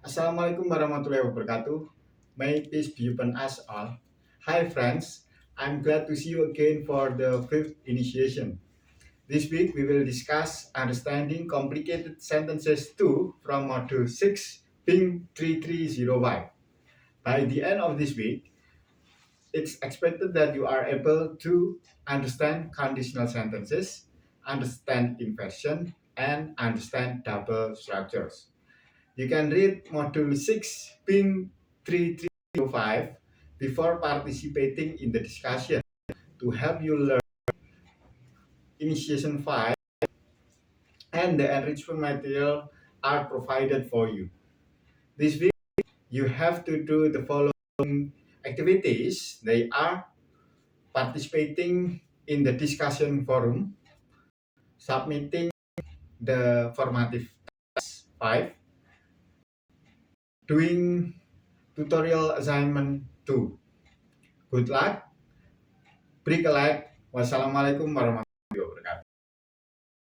Assalamualaikum warahmatullahi wabarakatuh. May peace be upon us all. Hi friends, I'm glad to see you again for the fifth initiation. This week we will discuss understanding complicated sentences 2 from module 6 Ping 330Y. By the end of this week, it's expected that you are able to understand conditional sentences, understand inversion, and understand double structures. You can read Module 6 Ping 3305 before participating in the discussion to help you learn Initiation 5 and the enrichment material are provided for you. This week, you have to do the following activities. They are participating in the discussion forum, submitting the formative task 5, doing tutorial assignment 2. Good luck. Break a like. Wassalamualaikum warahmatullahi wabarakatuh.